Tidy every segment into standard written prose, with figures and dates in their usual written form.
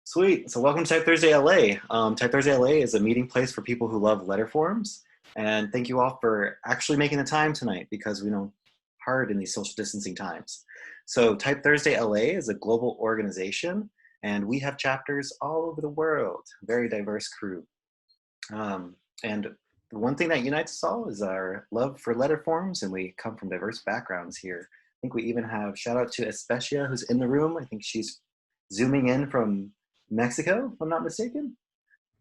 Sweet. So welcome to Type Thursday LA. Type Thursday LA is a meeting place for people who love letter forms. And thank you all for actually making the time tonight because we know hard in these social distancing times. So Type Thursday LA is a global organization and we have chapters all over the world, very diverse crew. And the one thing that unites us all is our love for letter forms, and we come from diverse backgrounds here. I think we even have shout out to Especia who's in the room. I think she's zooming in from Mexico, if I'm not mistaken.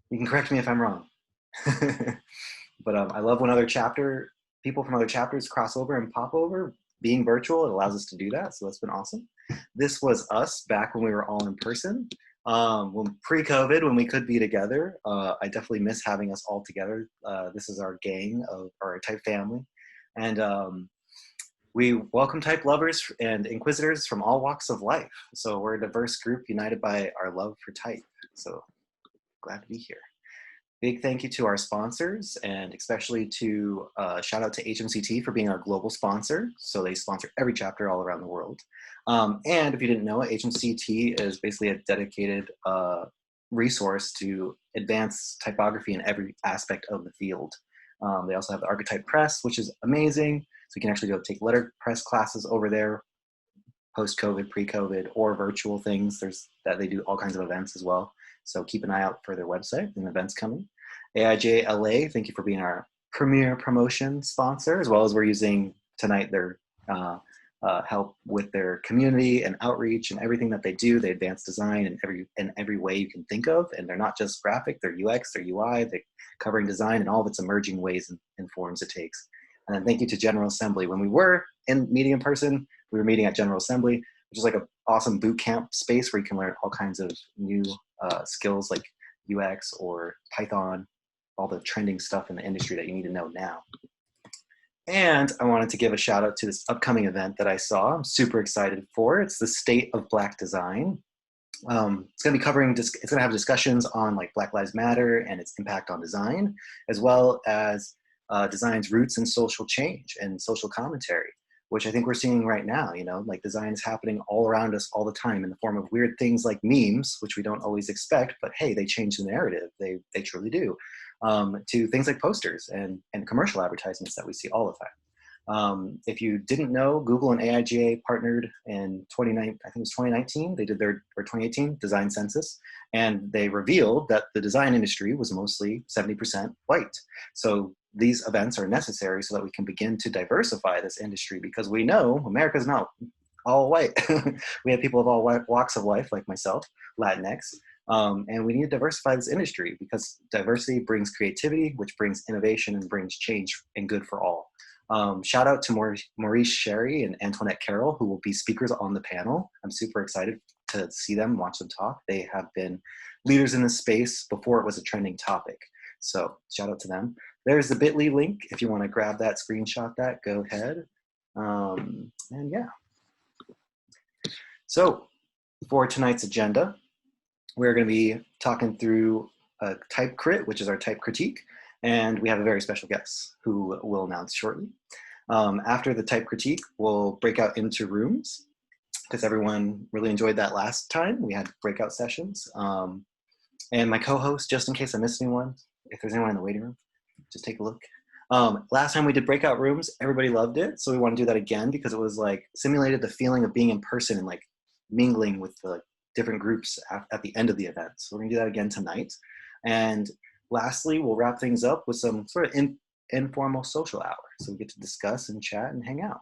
You can correct me if I'm wrong. But I love when people from other chapters cross over and pop over. Being virtual, it allows us to do that, so that's been awesome. This was us back when we were all in person. When pre-COVID, when we could be together, I definitely miss having us all together. This is our gang of our type family. And we welcome type lovers and inquisitors from all walks of life. So we're a diverse group united by our love for type. So glad to be here. Big thank you to our sponsors, and especially to shout out to HMCT for being our global sponsor. So they sponsor every chapter all around the world. And if you didn't know, HMCT is basically a dedicated resource to advance typography in every aspect of the field. They also have the Archetype Press, which is amazing. So you can actually go take letterpress classes over there, post-COVID, pre-COVID, or virtual things. They do all kinds of events as well. So keep an eye out for their website and events coming. AIJ LA, thank you for being our premier promotion sponsor, as well as we're using tonight their help with their community and outreach and everything that they do. They advance design in every way you can think of, and they're not just graphic, they're UX, they're UI, they're covering design and all of its emerging ways and forms it takes. And then thank you to General Assembly. When we were meeting in person, we were meeting at General Assembly, which is like an awesome boot camp space where you can learn all kinds of new skills like UX or Python, all the trending stuff in the industry that you need to know now. And I wanted to give a shout out to this upcoming event that I saw. I'm super excited for. It's the State of Black Design. It's going to be it's going to have discussions on like Black Lives Matter and its impact on design, as well as design's roots in social change and social commentary, which I think we're seeing right now. Like design is happening all around us all the time in the form of weird things like memes, which we don't always expect, but hey, they change the narrative. They truly do. To things like posters and commercial advertisements that we see all the time. If you didn't know, Google and AIGA partnered in 2019. They did their 2018 design census, and they revealed that the design industry was mostly 70% white. So these events are necessary so that we can begin to diversify this industry, because we know America's not all white. We have people of all walks of life, like myself, Latinx, and we need to diversify this industry because diversity brings creativity, which brings innovation and brings change and good for all. Shout out to Maurice Sherry and Antoinette Carroll, who will be speakers on the panel. I'm super excited to see them, watch them talk. They have been leaders in this space before it was a trending topic. So shout out to them. There's the bit.ly link. If you want to grab that, screenshot that, go ahead. And yeah. So for tonight's agenda, we're going to be talking through a type crit, which is our type critique. And we have a very special guest who we'll announce shortly. After the type critique, we'll break out into rooms because everyone really enjoyed that last time. We had breakout sessions. And my co-host, just in case I missed anyone, if there's anyone in the waiting room, just take a look. Last time we did breakout rooms, everybody loved it. So we want to do that again because it was like simulated the feeling of being in person and like mingling with the different groups at the end of the event. So we're gonna do that again tonight. And lastly, we'll wrap things up with some sort of informal social hour. So we get to discuss and chat and hang out.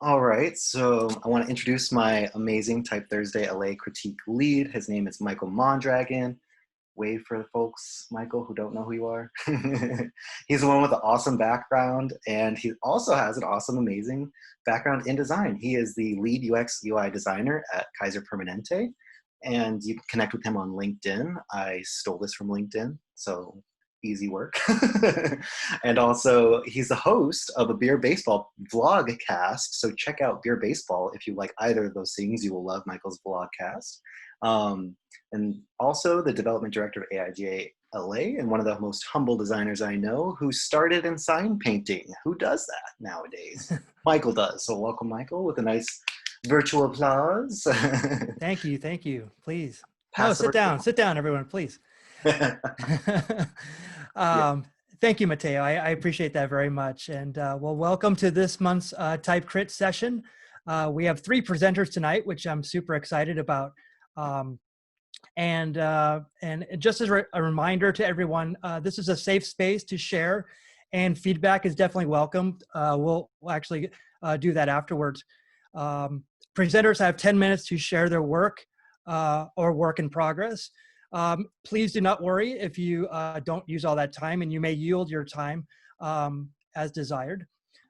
All right, so I want to introduce my amazing Type Thursday LA critique lead. His name is Michael Mondragon. Wave for the folks, Michael, who don't know who you are. He's the one with the awesome background, and he also has an awesome, amazing background in design. He is the lead UX UI designer at Kaiser Permanente, and you can connect with him on LinkedIn. I stole this from LinkedIn, so easy work. And also, he's the host of a Beer Baseball vlogcast, so check out Beer Baseball. If you like either of those things, you will love Michael's vlogcast. And also the development director of AIGA LA and one of the most humble designers I know who started in sign painting. Who does that nowadays? Michael does. So welcome, Michael, with a nice Virtual applause. Thank you. Thank you. Please. No, Pass the virtual. sit down, everyone, please. Yeah. Thank you, Mateo. I appreciate that very much. And well, welcome to this month's Type Crit session. We have 3 presenters tonight, which I'm super excited about. And just as a reminder to everyone, this is a safe space to share, and feedback is definitely welcomed. We'll actually do that afterwards. Presenters have 10 minutes to share their work or work in progress. Please do not worry if you don't use all that time, and you may yield your time as desired.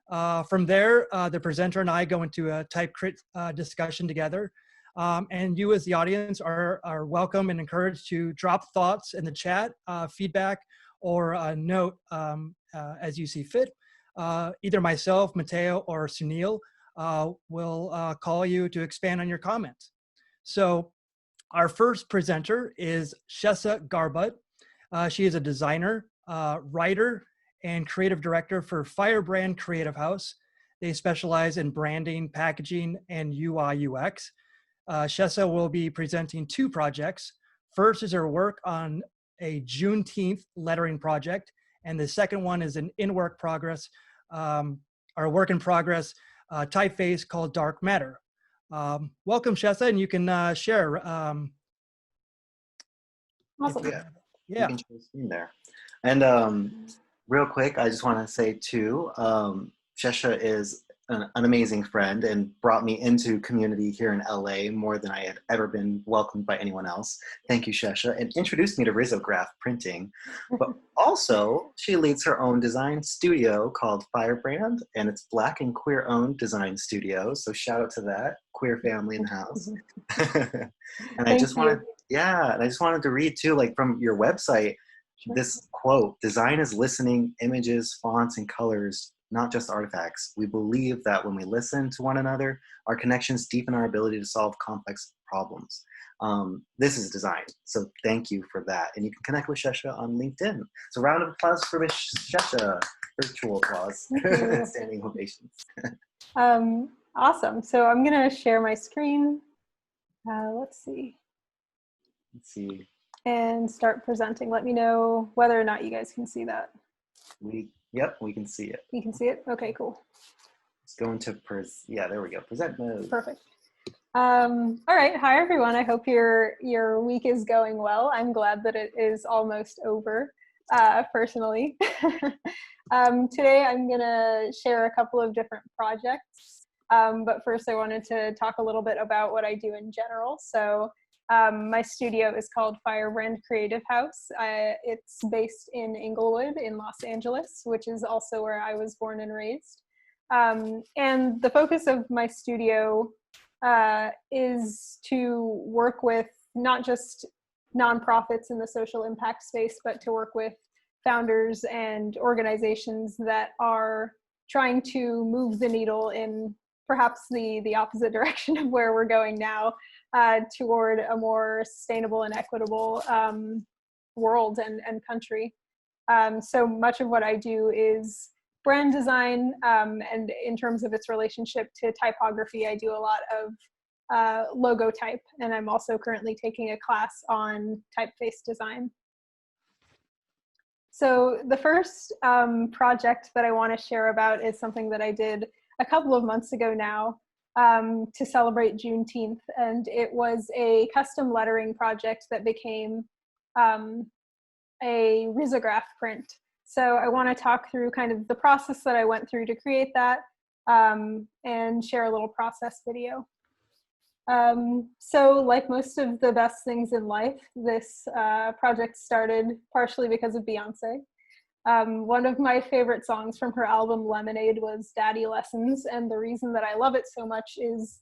From there, the presenter and I go into a Type Crit discussion together. And you as the audience are welcome and encouraged to drop thoughts in the chat, feedback, or a note as you see fit. Either myself, Mateo, or Sunil will call you to expand on your comments. So our first presenter is Shesa Garbut. She is a designer, writer, and creative director for Firebrand Creative House. They specialize in branding, packaging, and UI UX. Shesa will be presenting 2 projects. First is her work on a Juneteenth lettering project, and the second one is an work in progress typeface called Dark Matter. Welcome, Shesa, and you can share. Awesome. You can share the screen there. And real quick, I just want to say too, Shesa is an amazing friend and brought me into community here in LA more than I had ever been welcomed by anyone else. Thank you, Shesa, and introduced me to Risograph printing. But also, she leads her own design studio called Firebrand, and it's Black and queer owned design studio. So shout out to that queer family in the house. And I just wanted to read too, like from your website, this quote: "Design is listening, images, fonts, and colors, not just artifacts. We believe that when we listen to one another, our connections deepen our ability to solve complex problems." This is design. So thank you for that. And you can connect with Shesa on LinkedIn. So round of applause for Miss Shesa. Virtual applause. Standing ovations. Awesome. So I'm going to share my screen. Let's see. And start presenting. Let me know whether or not you guys can see that. Yep, we can see it. You can see it? Okay, cool. Let's go into yeah, there we go. Present mode. Perfect. All right. Hi, everyone. I hope your week is going well. I'm glad that it is almost over, personally. Today, I'm going to share a couple of different projects. But first, I wanted to talk a little bit about what I do in general. So my studio is called Firebrand Creative House. It's based in Inglewood in Los Angeles, which is also where I was born and raised. And the focus of my studio is to work with not just nonprofits in the social impact space, but to work with founders and organizations that are trying to move the needle in perhaps the opposite direction of where we're going now, toward a more sustainable and equitable world and country. So much of what I do is brand design, and in terms of its relationship to typography, I do a lot of logo type, and I'm also currently taking a class on typeface design. So the first project that I want to share about is something that I did a couple of months ago now, to celebrate Juneteenth, and it was a custom lettering project that became a risograph print. So I want to talk through kind of the process that I went through to create that, and share a little process video. So like most of the best things in life, this project started partially because of Beyonce. One of my favorite songs from her album Lemonade was Daddy Lessons, and the reason that I love it so much is,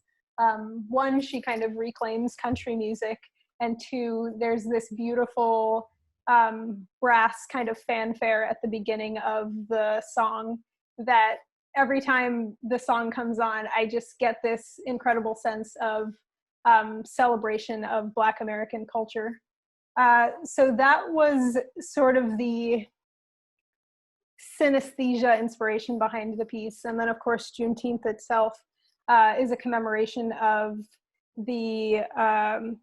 one, she kind of reclaims country music, and 2, there's this beautiful brass kind of fanfare at the beginning of the song that every time the song comes on, I just get this incredible sense of celebration of Black American culture. So that was sort of the synesthesia inspiration behind the piece. And then of course, Juneteenth itself is a commemoration of the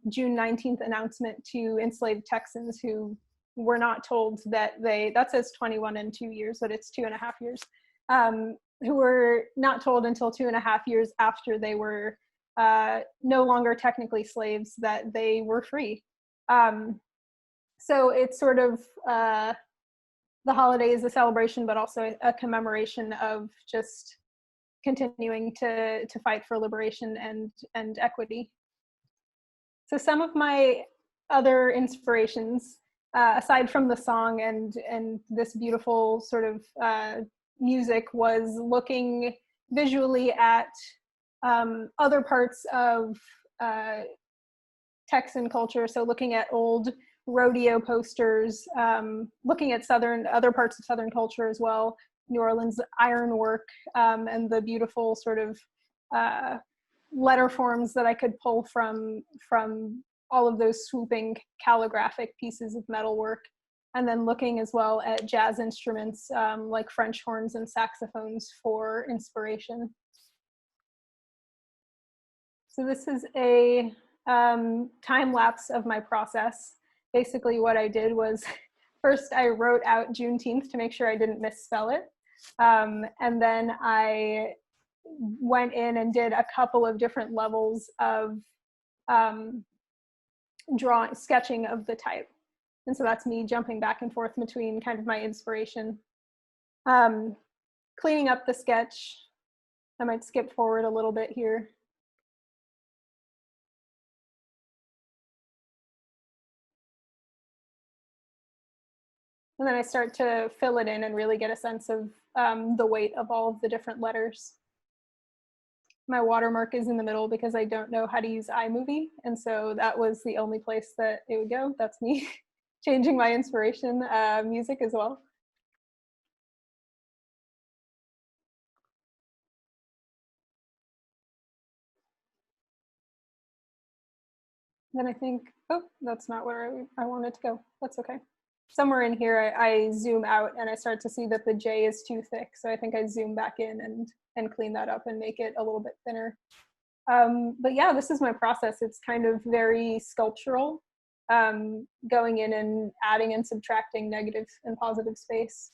June 19th announcement to enslaved Texans who were not told that that says 21 and 2 years, but it's 2.5 years, who were not told until 2.5 years after they were no longer technically slaves that they were free. So it's sort of, the holiday is a celebration, but also a commemoration of just continuing to fight for liberation and equity. So some of my other inspirations, aside from the song and this beautiful sort of music, was looking visually at other parts of Texan culture. So looking at old rodeo posters, looking at other parts of Southern culture as well, New Orleans ironwork, and the beautiful sort of letter forms that I could pull from all of those swooping calligraphic pieces of metalwork. And then looking as well at jazz instruments like French horns and saxophones for inspiration. So this is a time lapse of my process. Basically what I did was, first I wrote out Juneteenth to make sure I didn't misspell it. And then I went in and did a couple of different levels of sketching of the type. And so that's me jumping back and forth between kind of my inspiration. Cleaning up the sketch. I might skip forward a little bit here. And then I start to fill it in and really get a sense of the weight of all of the different letters. My watermark is in the middle because I don't know how to use iMovie. And so that was the only place that it would go. That's me changing my inspiration music as well. Then I think, oh, that's not where I wanted to go. That's okay. Somewhere in here, I zoom out and I start to see that the J is too thick. So I think I zoom back in and clean that up and make it a little bit thinner. But yeah, this is my process. It's kind of very sculptural, going in and adding and subtracting negative and positive space.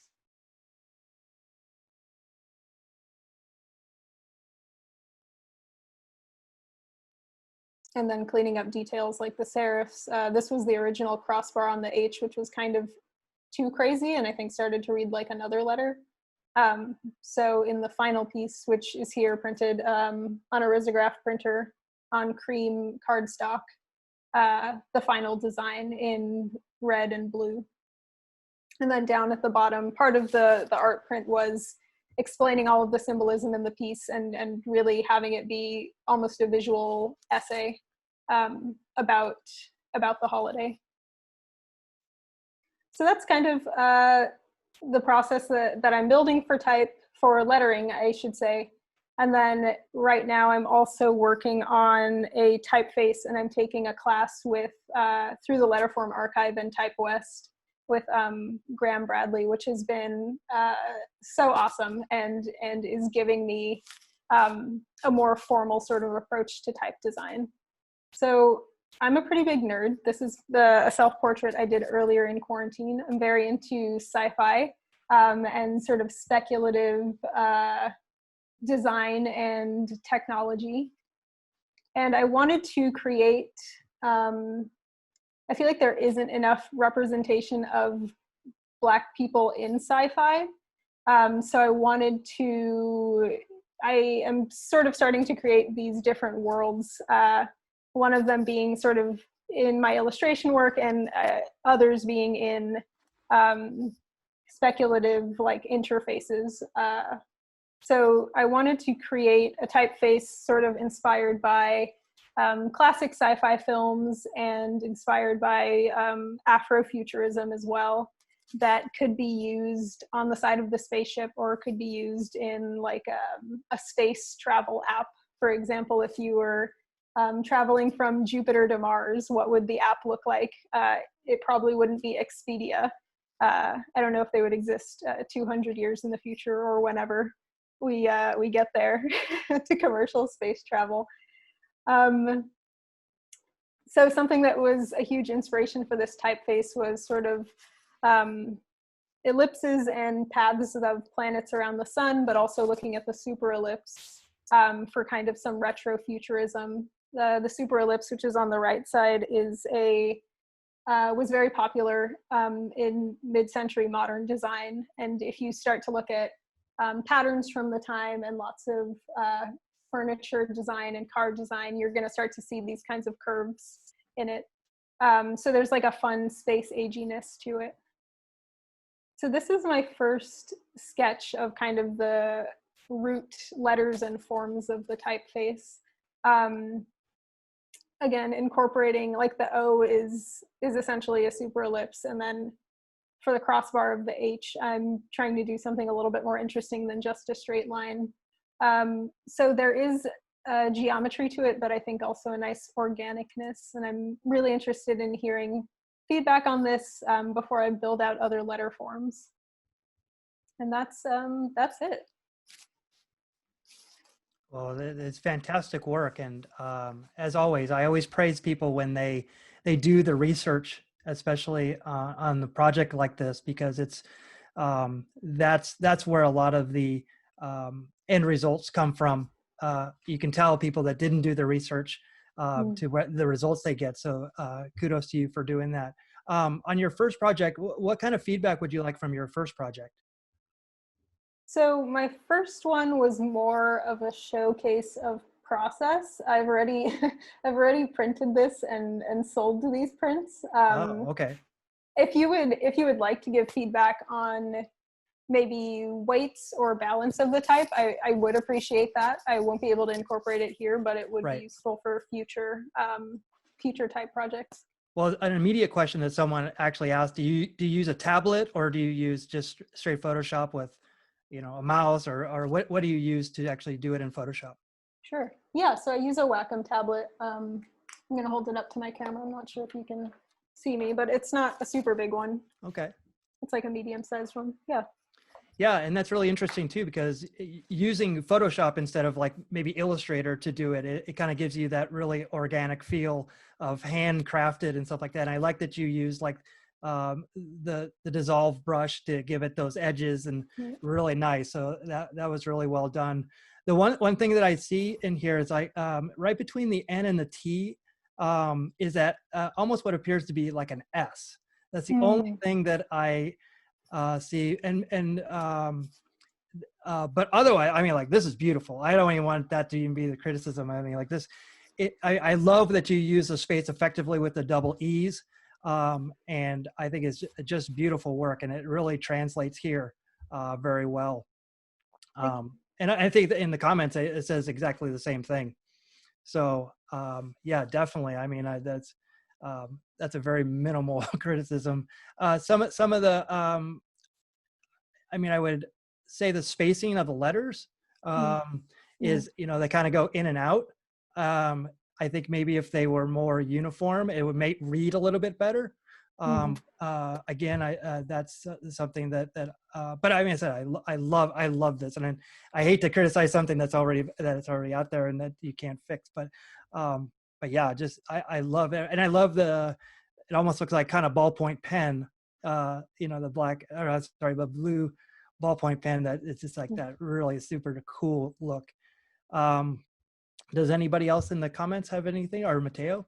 And then cleaning up details like the serifs. This was the original crossbar on the H, which was kind of too crazy and I think started to read like another letter. So in the final piece, which is here printed on a risograph printer on cream cardstock, the final design in red and blue. And then down at the bottom, part of the art print was explaining all of the symbolism in the piece and really having it be almost a visual essay about the holiday. So that's kind of the process that I'm building for lettering, I should say. And then right now I'm also working on a typeface, and I'm taking a class with through the Letterform Archive and Type West with Graham Bradley, which has been so awesome and is giving me a more formal sort of approach to type design. So I'm a pretty big nerd. This is a self-portrait I did earlier in quarantine. I'm very into sci-fi and sort of speculative design and technology. And I wanted to create, I feel like there isn't enough representation of Black people in sci-fi. So I am sort of starting to create these different worlds. One of them being sort of in my illustration work and others being in speculative like interfaces. So I wanted to create a typeface sort of inspired by classic sci-fi films and inspired by Afrofuturism as well, that could be used on the side of the spaceship or could be used in like a space travel app. For example, if you were traveling from Jupiter to Mars, what would the app look like? It probably wouldn't be Expedia. I don't know if they would exist 200 years in the future or whenever. we get there to commercial space travel. So something that was a huge inspiration for this typeface was sort of ellipses and paths of planets around the sun, but also looking at the super ellipse for kind of some retro futurism. The super ellipse, which is on the right side, was very popular in mid-century modern design. And if you start to look at patterns from the time and lots of furniture design and car design, you're going to start to see these kinds of curves in it. So there's like a fun space aginess to it. So this is my first sketch of kind of the root letters and forms of the typeface. Again, incorporating, like, the O is essentially a super ellipse, and then for the crossbar of the H, I'm trying to do something a little bit more interesting than just a straight line. So there is a geometry to it, but I think also a nice organicness, and I'm really interested in hearing feedback on this before I build out other letter forms. And that's it. Well, it's fantastic work, and as always, I always praise people when they do the research, especially on the project like this, because it's that's where a lot of the end results come from. You can tell people that didn't do the research to the results they get. So kudos to you for doing that. On your first project, what kind of feedback would you like from your first project? So my first one was more of a showcase of process. I've already printed this and sold these prints. Oh, okay. If you would like to give feedback on maybe weights or balance of the type, I would appreciate that. I won't be able to incorporate it here, but it would be useful for future type projects. Well, an immediate question that someone actually asked: do you use a tablet, or do you use just straight Photoshop with, a mouse, or what do you use to actually do it in Photoshop? Sure. Yeah. So I use a Wacom tablet. I'm going to hold it up to my camera. I'm not sure if you can see me, but it's not a super big one. Okay. It's like a medium-sized one. Yeah. Yeah, and that's really interesting too, because using Photoshop instead of like maybe Illustrator to do it, it kind of gives you that really organic feel of handcrafted and stuff like that. And I like that you use like the dissolve brush to give it those edges, and really nice. So that was really well done. The one thing that I see in here is like right between the N and the T is that almost what appears to be like an S. That's the only thing that I see, but otherwise, I mean, like, this is beautiful. I don't even want that to even be the criticism. I mean, like this, I love that you use the space effectively with the double E's, and I think it's just beautiful work, and it really translates here very well. And I think that in the comments it says exactly the same thing. So yeah, definitely. I mean, that's a very minimal criticism. Some of the, I mean, I would say the spacing of the letters is, they kind of go in and out. I think maybe if they were more uniform, it would make read a little bit better. Again, that's something that but I mean, I said, I love this, and I hate to criticize something that's already out there and that you can't fix, but yeah, just I love it, and I love it almost looks like kind of ballpoint pen, the the blue ballpoint pen, that it's just like that really super cool look. Does anybody else in the comments have anything, or Mateo?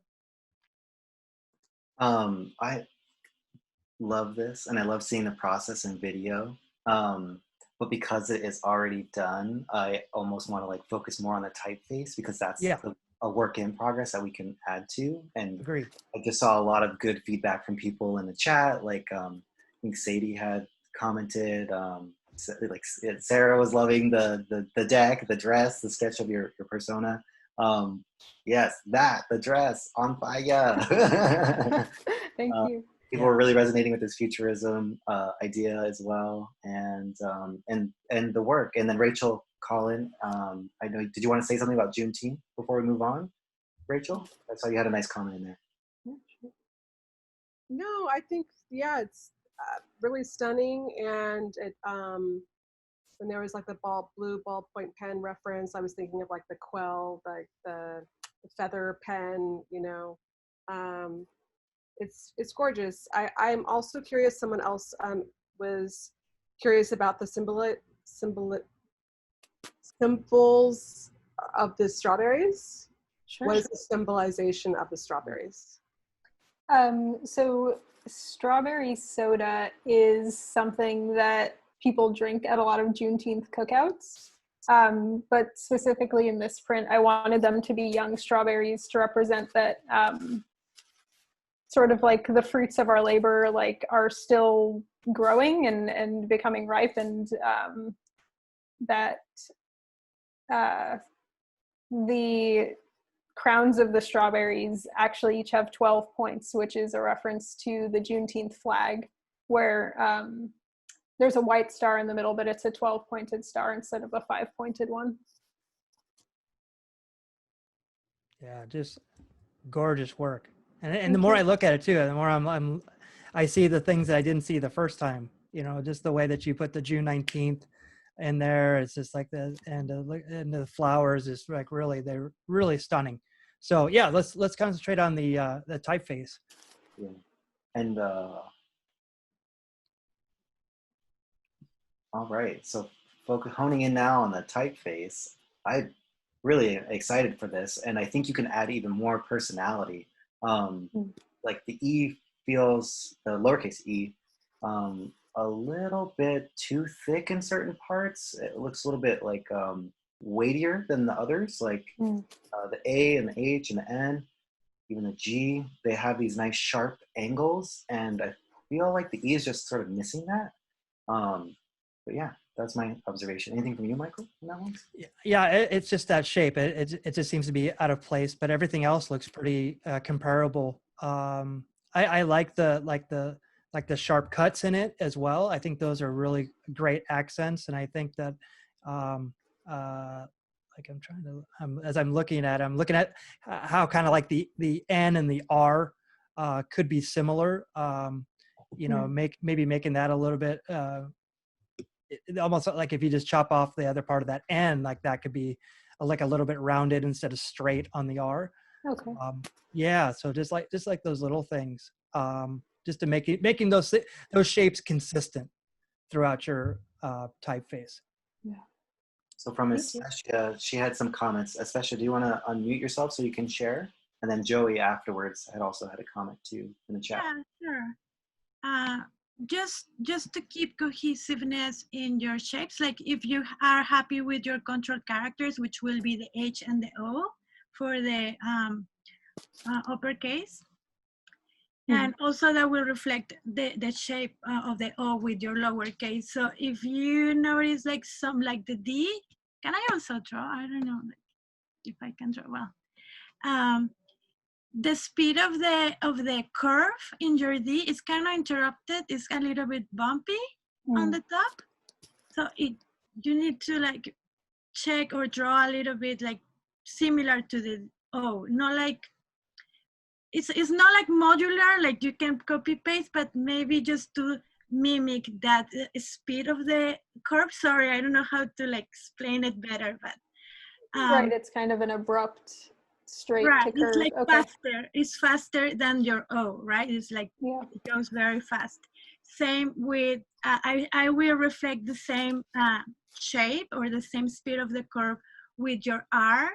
I love this, and I love seeing the process in video. But because it is already done, I almost want to like focus more on the typeface, because that's a work in progress that we can add to. And Agreed. I just saw a lot of good feedback from people in the chat. Like I think Sadie had commented. Like Sarah was loving the deck, the dress, the sketch of your persona. Yes, the dress on fire. Thank you. People were really resonating with this futurism idea as well, and the work. And then Rachel Collin, I know. Did you want to say something about Juneteenth before we move on, Rachel? I saw you had a nice comment in there. No, I think it's really stunning, and when there was like the blue ballpoint pen reference, I was thinking of like the Quell, like the feather pen, you know. It's gorgeous. I'm also curious, someone else was curious about the symbols of the strawberries. Sure. What is the symbolization of the strawberries? So strawberry soda is something that people drink at a lot of Juneteenth cookouts. But specifically in this print, I wanted them to be young strawberries to represent that sort of like the fruits of our labor like are still growing and becoming ripe, and that the crowns of the strawberries actually each have 12 points, which is a reference to the Juneteenth flag, where there's a white star in the middle, but it's a 12-pointed star instead of a 5-pointed one. Yeah, just gorgeous work. And the more I look at it too, the more I see the things that I didn't see the first time. You know, just the way that you put the June 19th in there. It's just like and the flowers is like they're really stunning. So yeah, let's concentrate on the typeface. Yeah. And all right, so honing in now on the typeface, I'm really excited for this, and I think you can add even more personality. Like the E feels, the lowercase e, a little bit too thick in certain parts. It looks a little bit like weightier than the others, like the A and the H and the N, even the G. They have these nice sharp angles, and I feel like the E is just sort of missing that. But yeah, that's my observation. Anything from you, Michael, on that one? Yeah, it's just that shape. It just seems to be out of place, but everything else looks pretty comparable. I like the sharp cuts in it as well. I think those are really great accents, and I think that like as I'm looking at how kind of like the N and the R could be similar. You know, maybe making that a little bit. Almost like if you just chop off the other part of that N, like that could be like a little bit rounded instead of straight on the R. Okay. Yeah, so just like those little things, just to making those shapes consistent throughout your typeface. Yeah. So from Especia, she had some comments. Especia, do you want to unmute yourself so you can share? And then Joey afterwards had also had a comment too in the chat. Yeah, sure. Just to keep cohesiveness in your shapes, like if you are happy with your control characters, which will be the H and the O for the uppercase, and also that will reflect the shape of the O with your lowercase. So if you notice like some like the D, can I also draw? I don't know if I can draw well. The speed of the curve in your D is kind of interrupted. It's a little bit bumpy on the top. So you need to like check or draw a little bit like similar to the O. Not like, it's not like modular, like you can copy paste, but maybe just to mimic that speed of the curve. Sorry, I don't know how to like explain it better, but. Right, it's kind of an abrupt straight to curve. It's like faster. It's faster than your O, right? It's like it goes very fast. Same with I will reflect the same shape or the same speed of the curve with your R.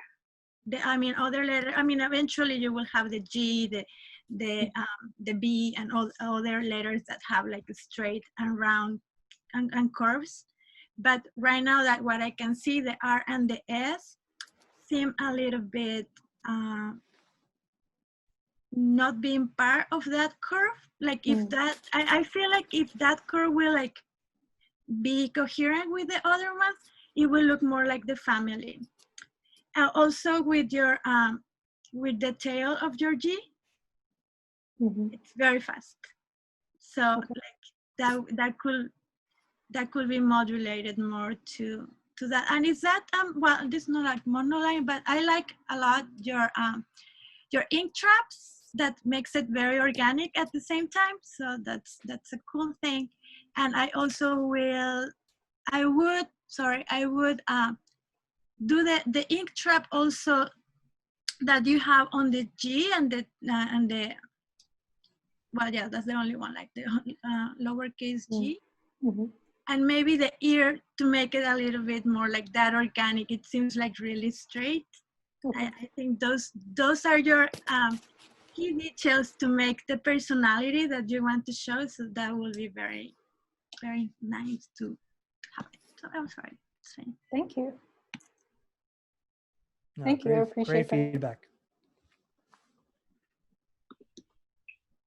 Other letter. Eventually you will have the G, the B, and all other letters that have like a straight and round and curves. But right now, that what I can see, the R and the S seem a little bit not being part of that curve. Like if that, I feel like if that curve will like be coherent with the other ones, it will look more like the family. Also with your with the tail of your G, it's very fast. So like that could be modulated more to that. And is that well, this is not like monoline, but I like a lot your ink traps. That makes it very organic at the same time. So that's a cool thing. And I also I would sorry, I would do the ink trap also that you have on the G and the well, yeah, that's the only one, like the lowercase G. Mm-hmm. And maybe the ear to make it a little bit more like that organic. It seems like really straight. Okay. I think those are your key details to make the personality that you want to show. So that will be very, very nice to have it. So I'm sorry. Thank you. No, Thank you. I great, appreciate great that. feedback.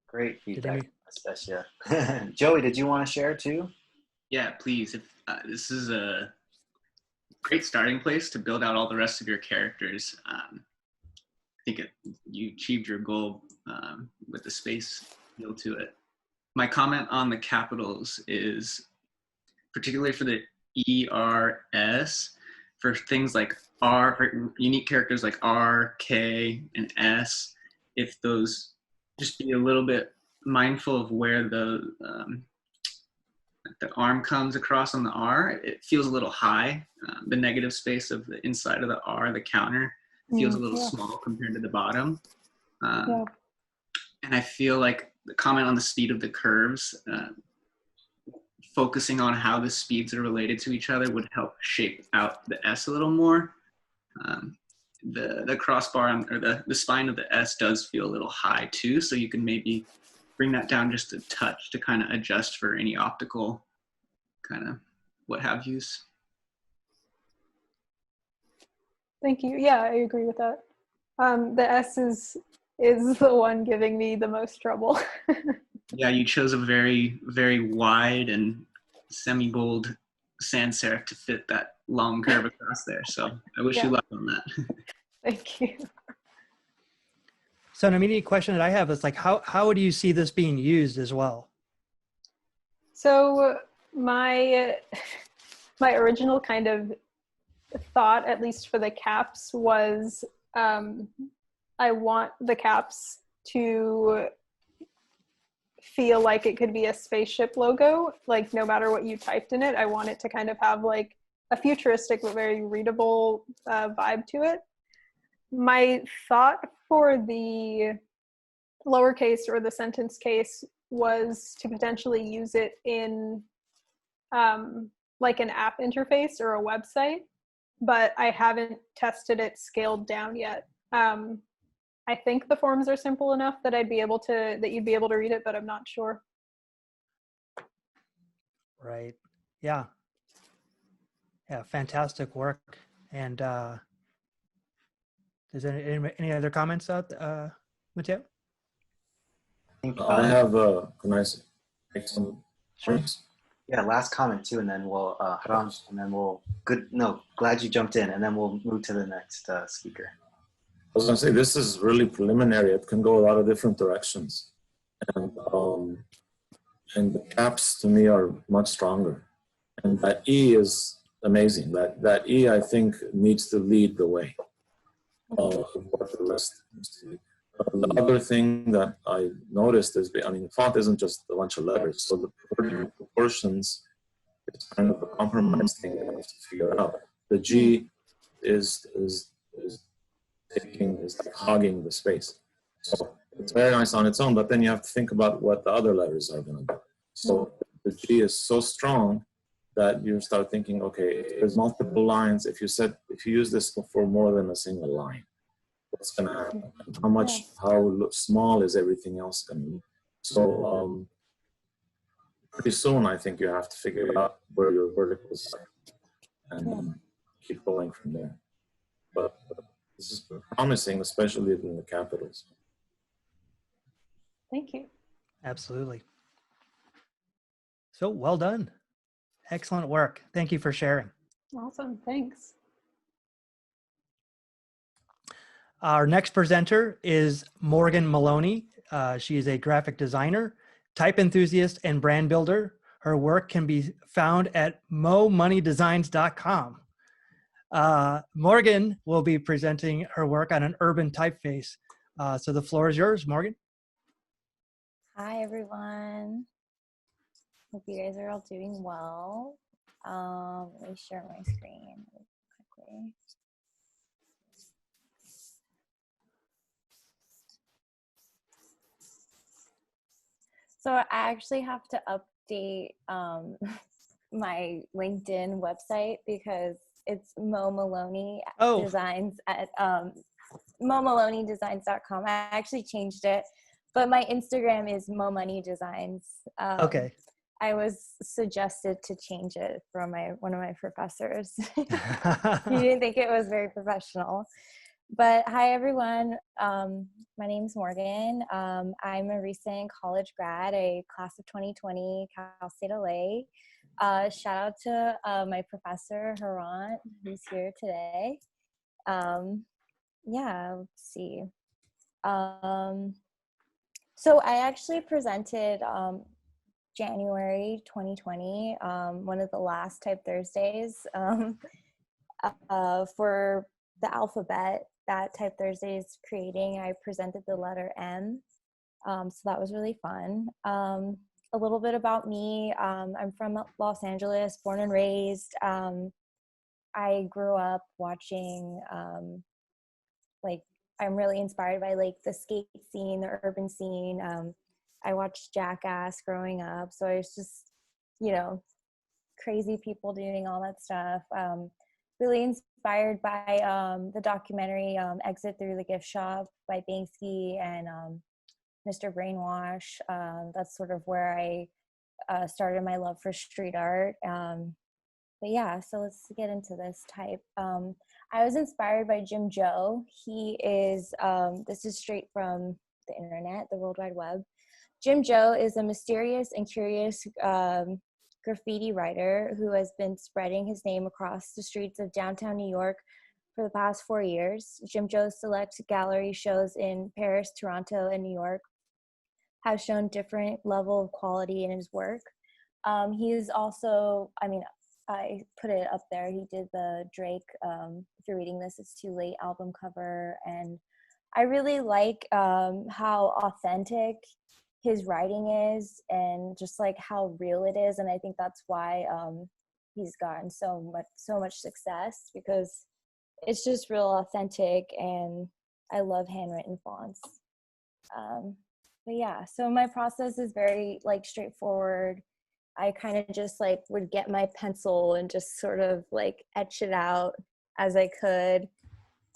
Great feedback, Demi? Aspecia. Joey, did you want to share too? Yeah, please. If this is a great starting place to build out all the rest of your characters. I think you achieved your goal with the space feel to it. My comment on the capitals is particularly for the ERS, for things like R, for unique characters like R, K, and S, if those, just be a little bit mindful of where the arm comes across on the R. It feels a little high. The negative space of the inside of the R, the counter, feels a little small compared to the bottom. And I feel like the comment on the speed of the curves, focusing on how the speeds are related to each other would help shape out the S a little more. The crossbar or the spine of the S does feel a little high too, so you can maybe bring that down just a touch to kind of adjust for any optical kind of what have yous. Thank you. Yeah, I agree with that. The S is the one giving me the most trouble. Yeah, you chose a very, very wide and semi-bold sans serif to fit that long curve across there. So I wish you luck on that. Thank you. So an immediate question that I have is like, how do you see this being used as well? So my original kind of thought, at least for the caps, was I want the caps to feel like it could be a spaceship logo, like no matter what you typed in it. I want it to kind of have like a futuristic but very readable vibe to it. My thought for the lowercase or the sentence case was to potentially use it in like an app interface or a website, but I haven't tested it scaled down yet. I think the forms are simple enough that you'd be able to read it, but I'm not sure. Right. Yeah. Yeah. Fantastic work. And is there any other thoughts out, Mateo? I have can I make some points? Yeah, last comment too, and then we'll Haram, and then we'll glad you jumped in, and then we'll move to the next speaker. I was going to say, this is really preliminary. It can go a lot of different directions. And the caps to me are much stronger. And that E is amazing. That E, I think, needs to lead the way. What the rest needs to do. The other thing that I noticed is, I mean, the font isn't just a bunch of letters. So the proportions is kind of a compromise thing that I have to figure out. The G is like hogging the space. So it's very nice on its own, but then you have to think about what the other letters are going to do. So the G is so strong that you start thinking, okay, if there's multiple lines, if you use this for more than a single line, what's going to happen? How small is everything else going to be? So pretty soon, I think you have to figure out where your verticals are and keep going from there. But this is promising, especially in the capitals. Thank you. Absolutely. So well done. Excellent work. Thank you for sharing. Awesome. Thanks. Our next presenter is Morgan Maloney. She is a graphic designer, type enthusiast, and brand builder. Her work can be found at momoneydesigns.com. Morgan will be presenting her work on an urban typeface. So the floor is yours, Morgan. Hi, everyone. Hope you guys are all doing well. Let me share my screen really quickly. So I actually have to update my LinkedIn website because it's Mo Maloney Oh. Designs at momaloneydesigns.com. I actually changed it, but my Instagram is Mo Money Designs. Okay. I was suggested to change it from one of my professors. He didn't think it was very professional. But hi, everyone. My name's Morgan. I'm a recent college grad, a class of 2020, Cal State LA. Shout out to my professor, Harant, who's here today. Yeah, let's see. So I actually presented January 2020, one of the last Type Thursdays for the alphabet that Type Thursday is creating. I presented the letter M, so that was really fun. A little bit about me. I'm from Los Angeles, born and raised. I grew up watching, I'm really inspired by like the skate scene, the urban scene. I watched Jackass growing up, so I was just, crazy people doing all that stuff. Really inspired by the documentary Exit Through the Gift Shop by Banksy and Mr. Brainwash. That's sort of where I started my love for street art. But yeah, so let's get into this type. I was inspired by Jim Joe. He is, this is straight from the internet, the World Wide Web. Jim Joe is a mysterious and curious graffiti writer who has been spreading his name across the streets of downtown New York for the past 4 years. Jim Joe's select gallery shows in Paris, Toronto, and New York have shown different level of quality in his work. He is also, I put it up there. He did the Drake, if you're reading this, It's Too Late album cover. And I really like how authentic his writing is and just like how real it is. And I think that's why he's gotten so much success, because it's just real authentic, and I love handwritten fonts. But yeah, so my process is very like straightforward. I kind of just like would get my pencil and just sort of like etch it out as I could.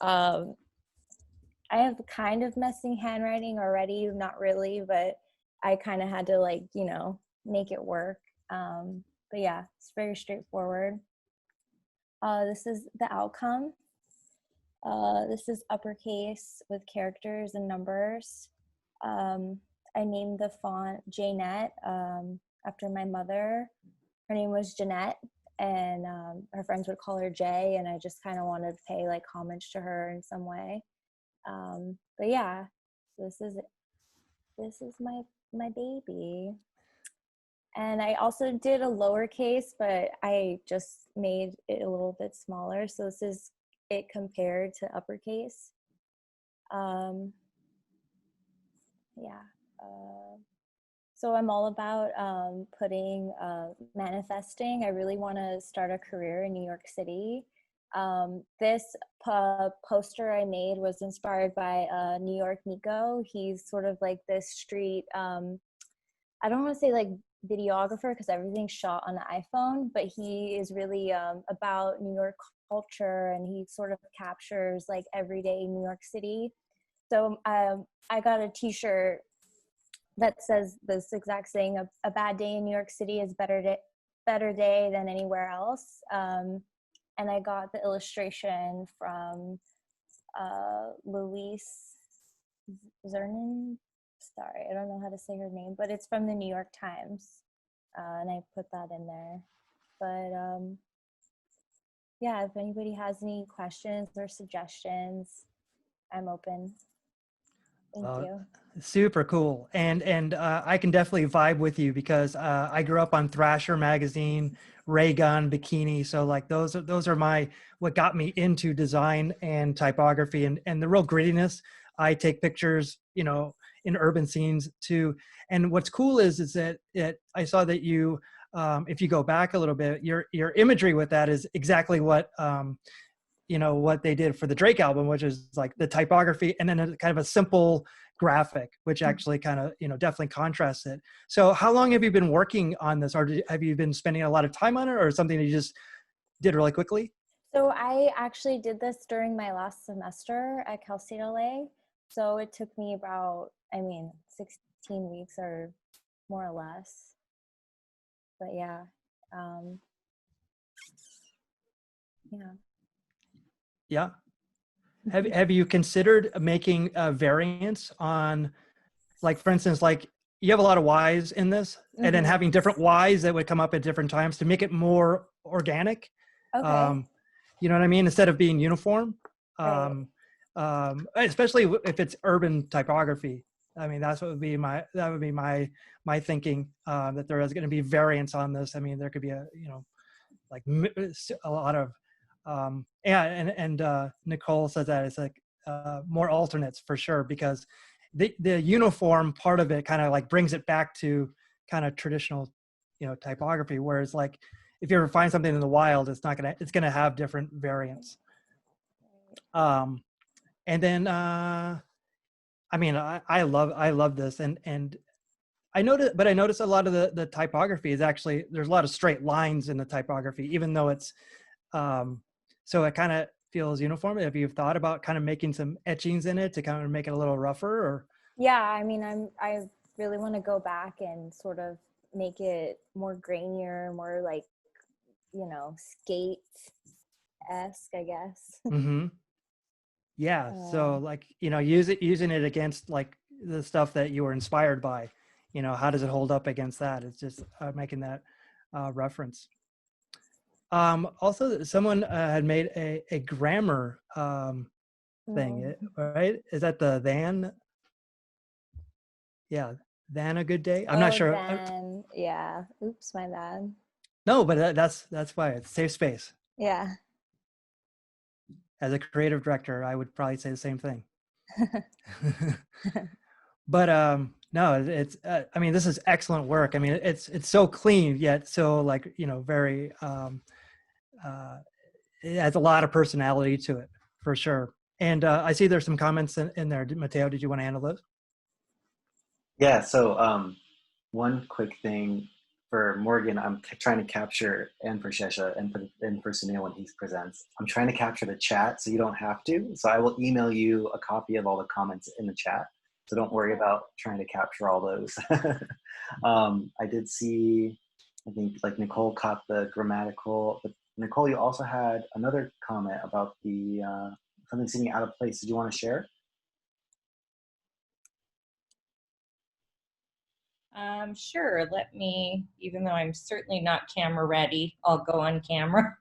I have kind of messy handwriting already, not really, but I kind of had to like, make it work. But yeah, it's very straightforward. This is the outcome. This is uppercase with characters and numbers. I named the font JNet after my mother. Her name was Jeanette, and her friends would call her Jay, and I just kind of wanted to pay like homage to her in some way. But yeah, this is my baby. And I also did a lowercase, but I just made it a little bit smaller. So this is it compared to uppercase. So I'm all about manifesting. I really want to start a career in New York City. This poster I made was inspired by New York Nico. He's sort of like this street, I don't want to say like videographer because everything's shot on the iPhone, but he is really about New York culture, and he sort of captures like everyday New York City. So I got a t-shirt that says this exact saying, a bad day in New York City is better day than anywhere else. And I got the illustration from Louise Zernin. Sorry, I don't know how to say her name, but it's from the New York Times. And I put that in there. But yeah, if anybody has any questions or suggestions, I'm open. Thank you. Super cool. And I can definitely vibe with you because I grew up on Thrasher magazine, Ray Gun, Bikini. So like those are what got me into design and typography and the real grittiness. I take pictures, in urban scenes too. And what's cool is that I saw that you if you go back a little bit, your imagery with that is exactly what what they did for the Drake album, which is like the typography and then a kind of a simple graphic, which actually kind of definitely contrasts it. So how long have you been working on this, or have you been spending a lot of time on it, or something that you just did really quickly? So I actually did this during my last semester at Cal State LA. So it took me about, 16 weeks or more or less. But yeah. Yeah. Have you considered making variants on, like, for instance, like you have a lot of Ys in this, and then having different Ys that would come up at different times to make it more organic? Okay. You know what I mean? Instead of being uniform, Right. especially if it's urban typography. I mean, that would be my thinking, that there is going to be variants on this. I mean, there could be a lot of Nicole says that it's like more alternates for sure, because the uniform part of it kind of like brings it back to kind of traditional typography, whereas like if you ever find something in the wild, it's gonna have different variants. And then I love this, and I noticed a lot of the typography is actually, there's a lot of straight lines in the typography, even though it's so it kind of feels uniform. Have you thought about kind of making some etchings in it to kind of make it a little rougher? Or Yeah, I really want to go back and sort of make it more grainier, more like, skate-esque, I guess. mm-hmm. Yeah. So like, using it against like the stuff that you were inspired by, how does it hold up against that? It's just making that reference. Also, someone had made a grammar thing, right? Is that the than? Yeah, than a good day. I'm not sure. Then, yeah. Oops, my bad. No, but that's why it's safe space. Yeah. As a creative director, I would probably say the same thing. But no, it's this is excellent work. I mean, it's so clean yet so like very it has a lot of personality to it for sure. And I see there's some comments in there. Mateo, did you want to handle those? Yeah. So one quick thing for Morgan, I'm trying to capture, and for Shesha, and for Sunil when he presents, I'm trying to capture the chat so you don't have to. So I will email you a copy of all the comments in the chat. So don't worry about trying to capture all those. I did see, I think like Nicole caught the grammatical, but Nicole, you also had another comment about the something seeming out of place. Did you want to share? Sure, let me, even though I'm certainly not camera ready, I'll go on camera.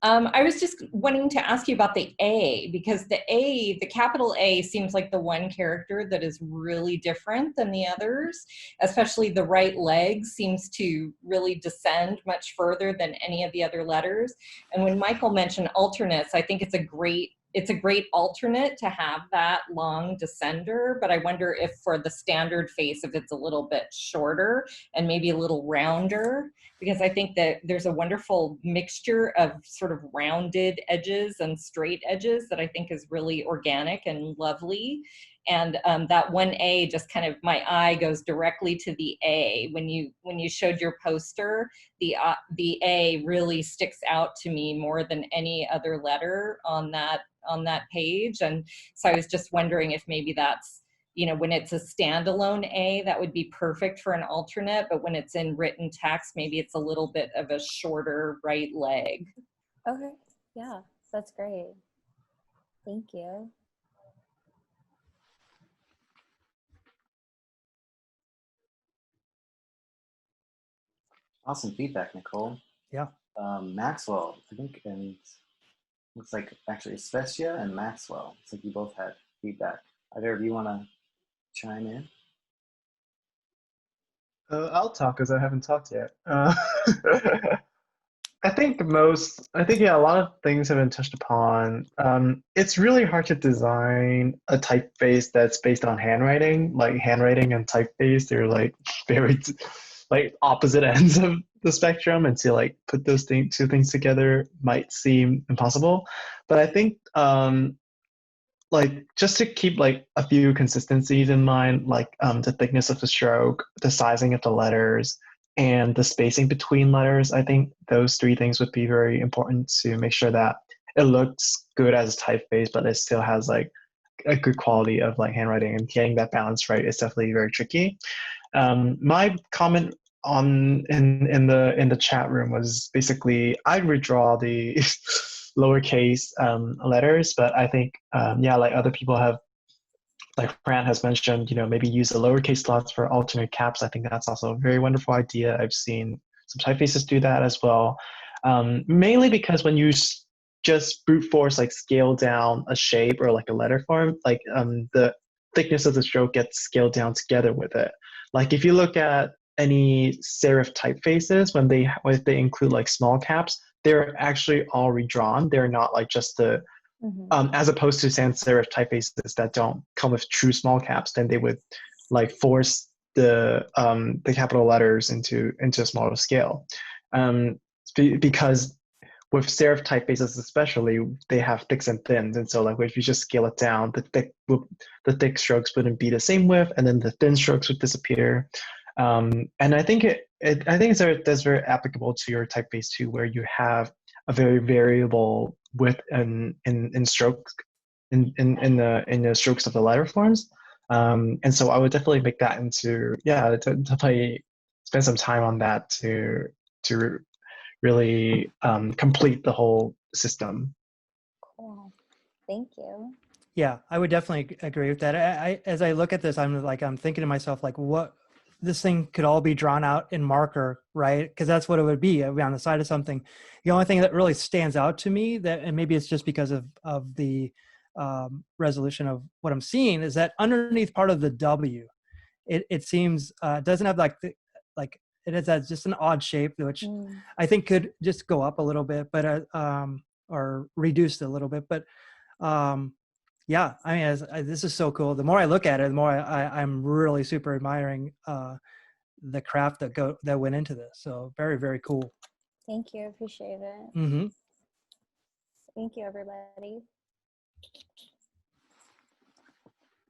I was just wanting to ask you about the A, because the capital A seems like the one character that is really different than the others, especially the right leg seems to really descend much further than any of the other letters. And when Michael mentioned alternates, I think it's a great alternate to have that long descender, but I wonder if for the standard face, if it's a little bit shorter and maybe a little rounder, because I think that there's a wonderful mixture of sort of rounded edges and straight edges that I think is really organic and lovely. And that one A just kind of, my eye goes directly to the A. When you showed your poster, the A really sticks out to me more than any other letter on that page. And so I was just wondering if maybe that's, when it's a standalone A, that would be perfect for an alternate, but when it's in written text, maybe it's a little bit of a shorter right leg. Okay, yeah, that's great. Thank you. Awesome feedback, Nicole. Yeah. Maxwell, I think, and looks like actually Specia and Maxwell. It's like you both had feedback. Either of you want to chime in? I'll talk because I haven't talked yet. I think a lot of things have been touched upon. It's really hard to design a typeface that's based on handwriting. Like handwriting and typeface, they're like very like opposite ends of the spectrum, and to like put those two things together might seem impossible. But I think like just to keep like a few consistencies in mind, like the thickness of the stroke, the sizing of the letters, and the spacing between letters, I think those three things would be very important to make sure that it looks good as a typeface, but it still has like a good quality of like handwriting, and getting that balance right is definitely very tricky. My comment on in the chat room was basically I'd redraw the lowercase letters, but I think yeah, like other people have, like Fran has mentioned, you know, maybe use the lowercase slots for alternate caps. I think that's also a very wonderful idea. I've seen some typefaces do that as well. Mainly because when you just brute force like scale down a shape or like a letter form, like the thickness of the stroke gets scaled down together with it. Like if you look at any serif typefaces, when they include like small caps, they're actually all redrawn. They're not like just the as opposed to sans serif typefaces that don't come with true small caps, then they would like force the capital letters into a smaller scale. Because with serif typefaces especially, they have thicks and thins, and so like if you just scale it down, the thick strokes wouldn't be the same width, and then the thin strokes would disappear. And I think that's very applicable to your typeface too, where you have a very variable width in strokes in the strokes of the letter forms. And so I would definitely make that into to spend some time on that to really complete the whole system. Cool. Thank you. Yeah, I would definitely agree with that. As I look at this, I'm thinking to myself, like, what this thing could all be drawn out in marker, right? Because that's what it would be. It would be on the side of something. The only thing that really stands out to me, that, and maybe it's just because of the resolution of what I'm seeing, is that underneath part of the W, it seems doesn't have like it has just an odd shape, which I think could just go up a little bit, but or reduced a little bit. But yeah, I mean, this is so cool. The more I look at it, the more I'm really super admiring the craft that went into this. So very, very cool. Thank you. Appreciate it. Mm-hmm. Thank you, everybody.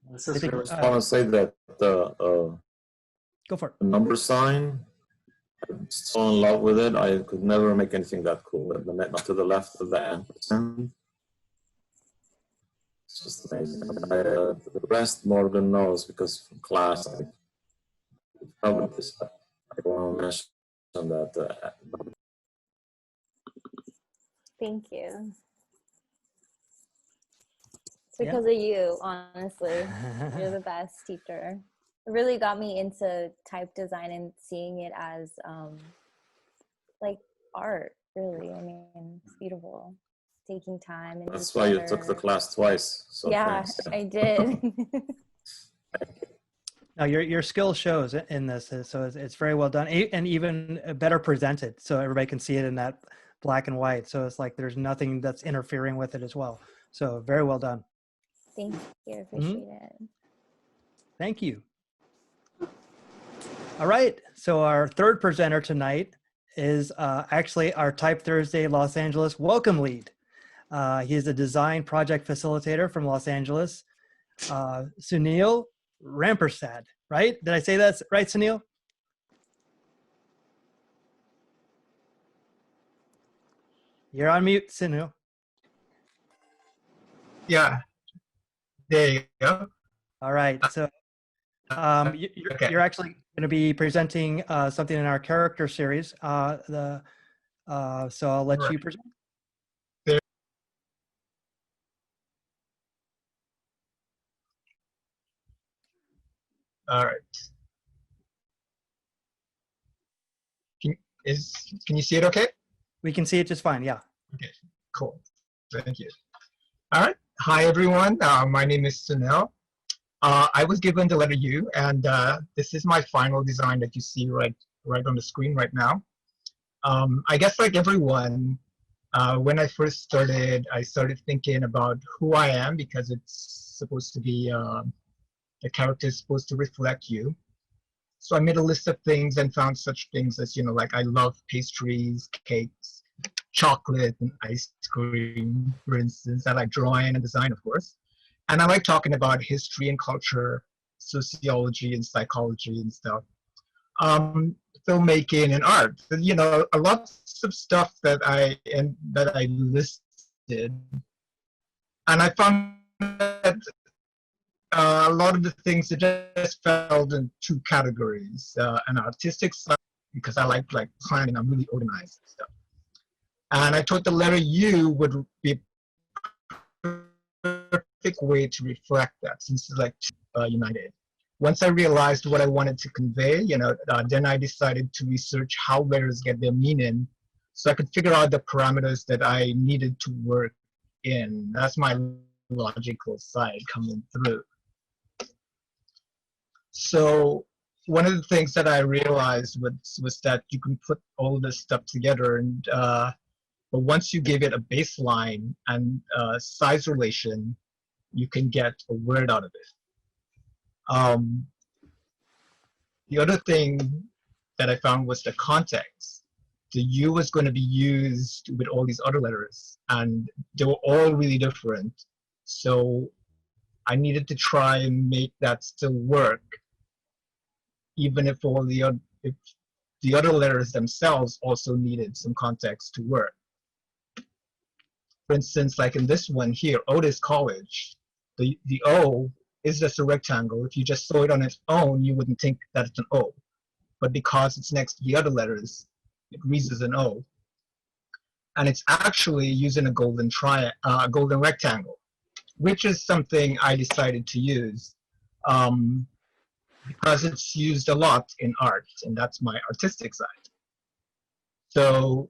I just want to say that go for it. The number sign, I'm so in love with it. I could never make anything that cool. Not to the left of the ampersand. It's just amazing. The rest Morgan knows, because from class I covered this. I want to mention that. Thank you. It's because of you, honestly. You're the best teacher. It really got me into type design and seeing it as like art, really. I mean, it's beautiful. Taking time. And that's why you took the class twice. So yeah, I did. No, your skill shows in this, so it's very well done, and even better presented, so everybody can see it in that black and white. So it's like there's nothing that's interfering with it as well. So very well done. Thank you. Appreciate it. Thank you. All right. So our third presenter tonight is actually our Type Thursday Los Angeles welcome lead. He is a design project facilitator from Los Angeles, Sunil Rampersad, right? Did I say that right, Sunil? You're on mute, Sunil. Yeah. There you go. All right. So you're actually going to be presenting something in our character series. So I'll let you present. All right. Can you see it okay? We can see it just fine, yeah. Okay, cool. Thank you. All right. Hi, everyone. My name is Sunil. I was given the letter U, and this is my final design that you see right on the screen right now. I guess like everyone, when I first started, I started thinking about who I am, because it's supposed to be, the character is supposed to reflect you. So I made a list of things and found such things as, you know, like I love pastries, cakes, chocolate, and ice cream, for instance. I like drawing and design, of course. And I like talking about history and culture, sociology and psychology and stuff. Filmmaking and art. You know, a lot of stuff that I listed. And I found that a lot of the things that just fell in two categories: an artistic side, because I like planning, I'm really organized and stuff. And I thought the letter U would be a perfect way to reflect that, since it's like united. Once I realized what I wanted to convey, you know, then I decided to research how letters get their meaning, so I could figure out the parameters that I needed to work in. That's my logical side coming through. So one of the things that I realized was that you can put all this stuff together, and but once you give it a baseline and size relation, you can get a word out of it. The other thing that I found was the context. The U was going to be used with all these other letters, and they were all really different. So I needed to try and make that still work, even if if the other letters themselves also needed some context to work. For instance, like in this one here, Otis College, the O is just a rectangle. If you just saw it on its own, you wouldn't think that it's an O. But because it's next to the other letters, it reads as an O. And it's actually using a golden rectangle, which is something I decided to use because it's used a lot in art, and that's my artistic side. So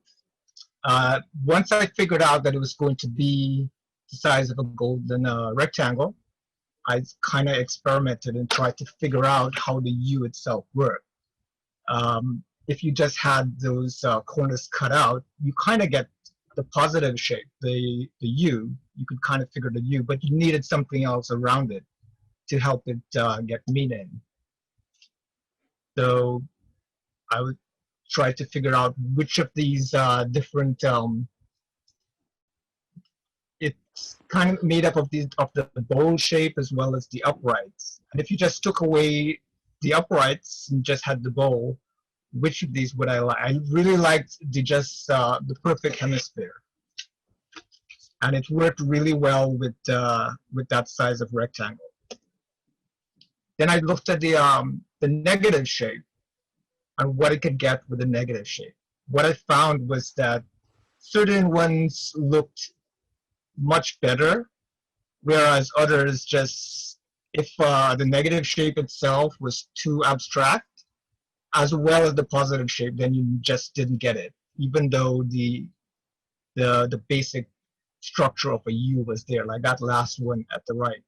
once I figured out that it was going to be the size of a golden rectangle, I kind of experimented and tried to figure out how the U itself worked. If you just had those corners cut out, you kind of get the positive shape, the U. You could kind of figure the U, but you needed something else around it to help it get meaning. So I would try to figure out which of these different it's kind of made up of the bowl shape as well as the uprights. And if you just took away the uprights and just had the bowl, which of these would I like? I really liked the perfect hemisphere, and it worked really well with that size of rectangle. Then I looked at the negative shape and what it could get with a negative shape. What I found was that certain ones looked much better, whereas others just, if the negative shape itself was too abstract, as well as the positive shape, then you just didn't get it, even though the basic structure of a U was there, like that last one at the right.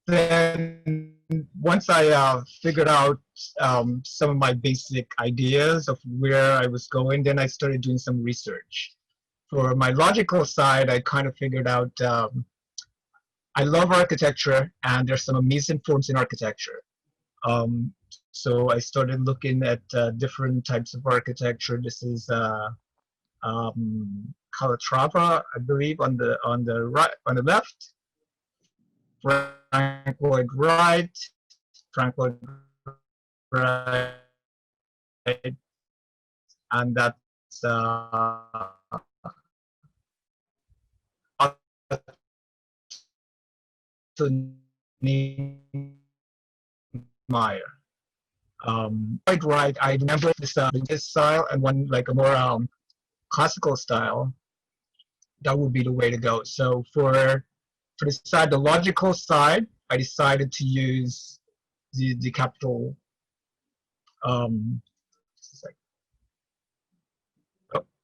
Then once I figured out some of my basic ideas of where I was going, then I started doing some research. For my logical side, I kind of figured out, I love architecture, and there's some amazing forms in architecture. So I started looking at different types of architecture. This is Calatrava, I believe, on the right, on the left. Frank Lloyd Wright, and that's Meyer. Quite right. I remember this style, and one like a more classical style. That would be the way to go. So for the side, the logical side, I decided to use the capital.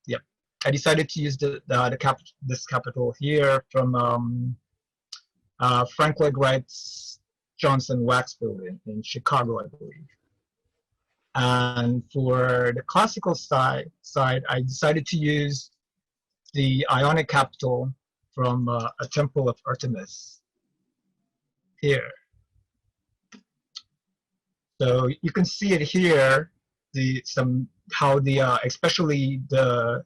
Yeah, I decided to use this capital here from Frank Lloyd Wright's Johnson Wax Building in Chicago, I believe. And for the classical side, I decided to use the Ionic capital from a temple of Artemis here. So you can see it here, how the especially the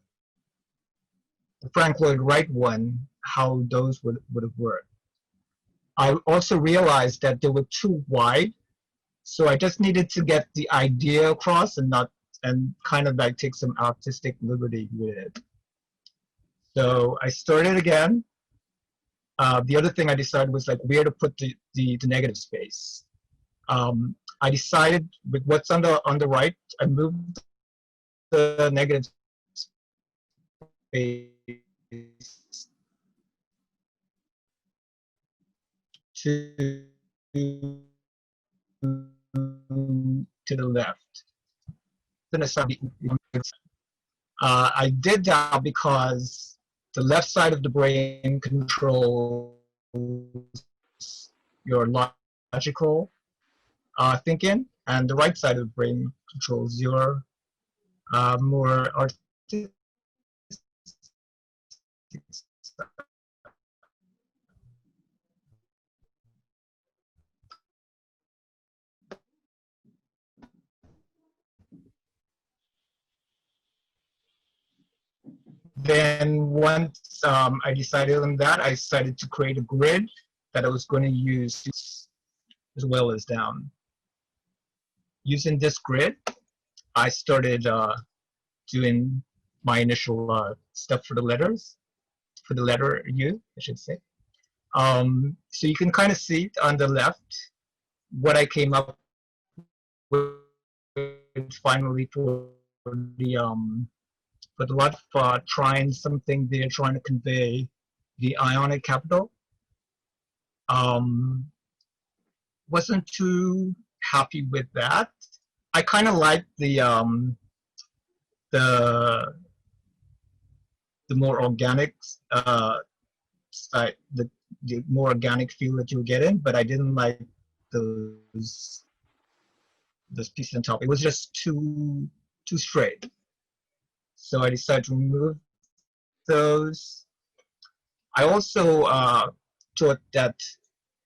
Frank Lloyd Wright one, how those would have worked. I also realized that they were too wide, so I just needed to get the idea across and kind of like take some artistic liberty with it. So I started again. The other thing I decided was like where to put the negative space. I decided with what's on the right, I moved the negative space to the left. Then I did that because the left side of the brain controls your logical thinking, and the right side of the brain controls your more artistic. Then once I decided on that, I decided to create a grid that I was going to use as well as down. Using this grid, I started doing my initial stuff for the letters, for the letter U, I should say. So you can kind of see on the left what I came up with finally for the lot of trying something they're trying to convey, the Ionic capital. Wasn't too happy with that. I kind of like the more organic side, the more organic feel that you get in, but I didn't like those pieces on top. It was just too straight. So I decided to remove those. I also thought that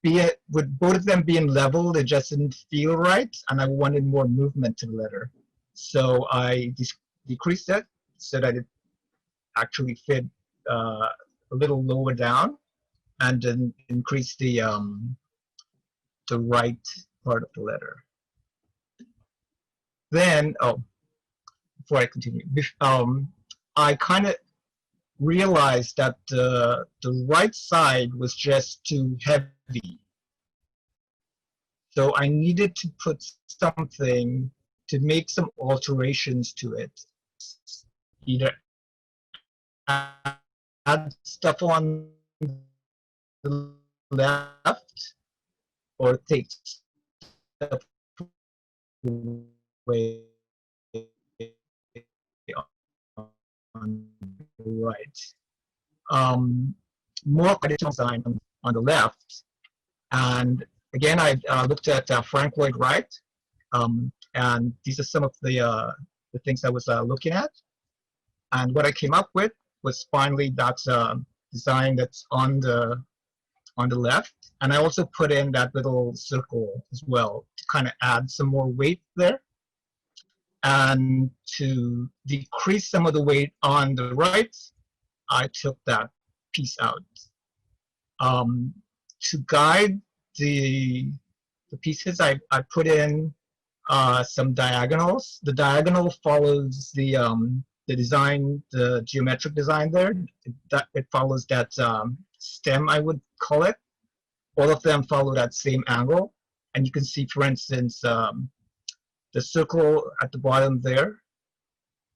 with both of them being leveled, it just didn't feel right, and I wanted more movement to the letter. So I decreased it so that it actually fit a little lower down, and then increase the right part of the letter. Then, before I continue, I kind of realized that the right side was just too heavy. So I needed to put something to make some alterations to it. Either add stuff on the left or take stuff away on the right. More design on the left. And again, I looked at Frank Lloyd Wright, and these are some of the things I was looking at. And what I came up with was finally that design that's on the left. And I also put in that little circle as well to kind of add some more weight there. And to decrease some of the weight on the right, I took that piece out. To guide the pieces, I put in some diagonals. The diagonal follows the design, the geometric design there. It follows that stem, I would call it. All of them follow that same angle. And you can see, for instance, the circle at the bottom there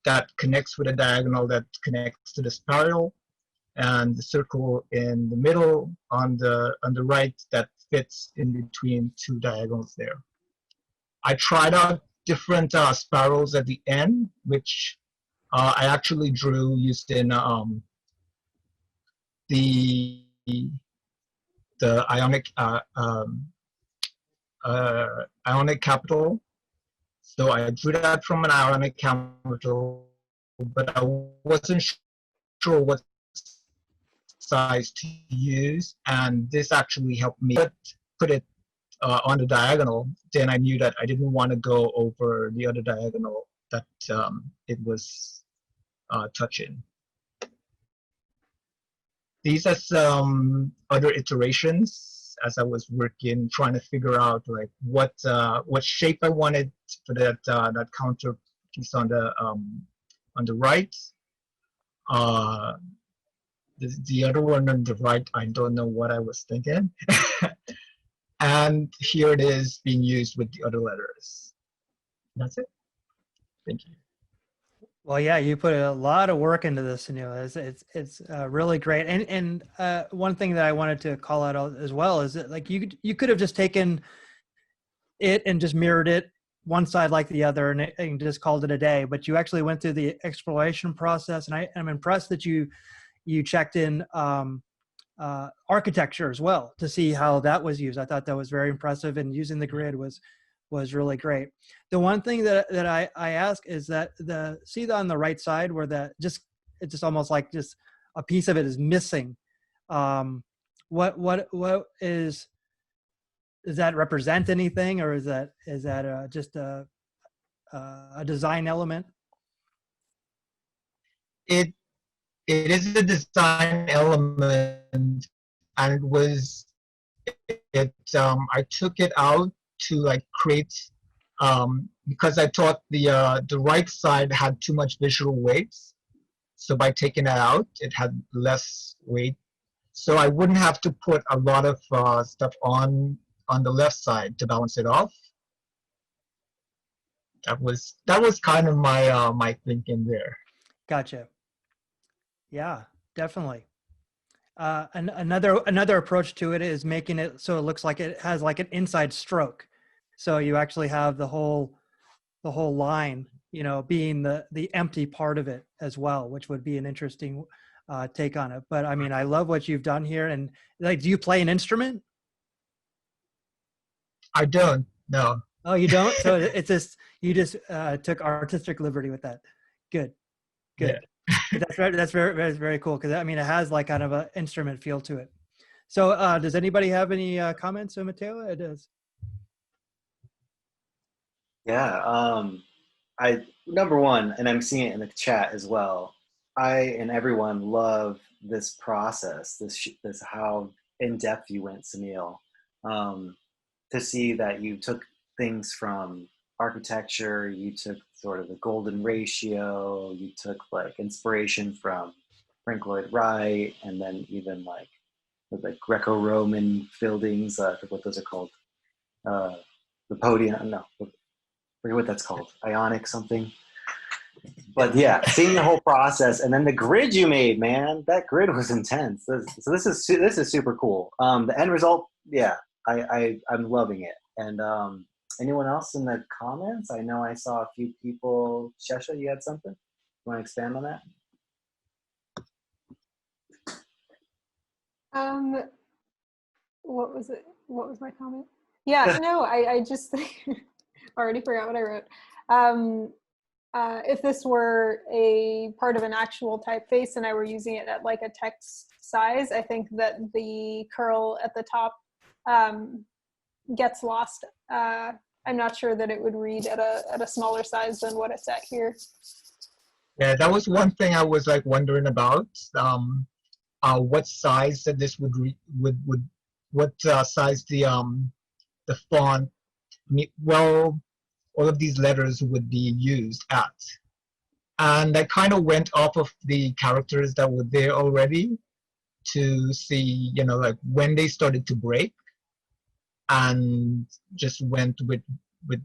that connects with a diagonal that connects to the spiral, and the circle in the middle on the right that fits in between two diagonals there. I tried out different spirals at the end, which I actually drew using the Ionic capital. So I drew that from an Ionic capital, but I wasn't sure what size to use, and this actually helped me put it on the diagonal, then I knew that I didn't want to go over the other diagonal that it was touching. These are some other iterations as I was working, trying to figure out like what shape I wanted for that that counter piece on the right. The other one on the right, I don't know what I was thinking. And here it is being used with the other letters. That's it. Thank you. Well, yeah, you put a lot of work into this, Sunil. It's really great. And one thing that I wanted to call out as well is that like you could have just taken it and just mirrored it one side like the other and just called it a day. But you actually went through the exploration process, and I'm impressed that you checked in architecture as well to see how that was used. I thought that was very impressive, and using the grid was really great. The one thing that I ask is that see on the right side where it's just almost like just a piece of it is missing. What does that represent anything, or is that just a design element? It is a design element, and I took it out to like create because I thought the right side had too much visual weight. So by taking that out, it had less weight. So I wouldn't have to put a lot of stuff on the left side to balance it off. That was kind of my my thinking there. Gotcha. Yeah, definitely. Another approach to it is making it so it looks like it has like an inside stroke. So you actually have the whole line, being the empty part of it as well, which would be an interesting take on it. But I mean, I love what you've done here. And like, do you play an instrument? I don't. No. Oh, you don't? So it's just you just took artistic liberty with that. Good. Yeah. That's very, very cool, because I mean it has like kind of an instrument feel to it. So does anybody have any comments? So Matteo, it is. Yeah, number one, and I'm seeing it in the chat as well, I and everyone love this process, this how in depth you went, Sunil, to see that you took things from architecture, you took sort of the golden ratio, you took like inspiration from Frank Lloyd Wright, and then even like the Greco-Roman buildings, I forget what those are called, the podium, no, I forget what that's called, Ionic something. But yeah, seeing the whole process, and then the grid you made, man, that grid was intense. So this is super cool. The end result, yeah, I'm loving it. And anyone else in the comments? I know I saw a few people. Shesha, you had something? You want to expand on that? What was it? What was my comment? Yeah, no, I just already forgot what I wrote. If this were a part of an actual typeface and I were using it at like a text size, I think that the curl at the top gets lost. I'm not sure that it would read at a smaller size than what it's at here. Yeah, that was one thing I was like wondering about. What size that this would what size the font, well, all of these letters would be used at. And I kind of went off of the characters that were there already to see, like when they started to break, and just went with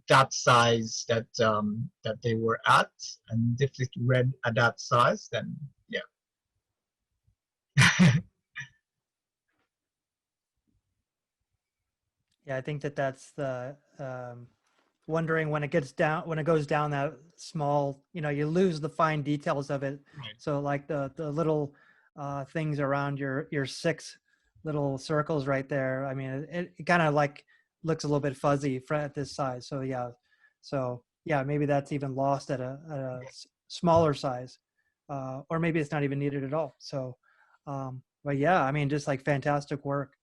that size that that they were at. And if it read at that size, then yeah. Yeah, I think that's the wondering when it goes down that small, you lose the fine details of it. Right. So like the little things around your 6 little circles right there. I mean, it kind of like looks a little bit fuzzy at this size. So yeah, maybe that's even lost at a smaller size, or maybe it's not even needed at all. So, but yeah, I mean, just like fantastic work.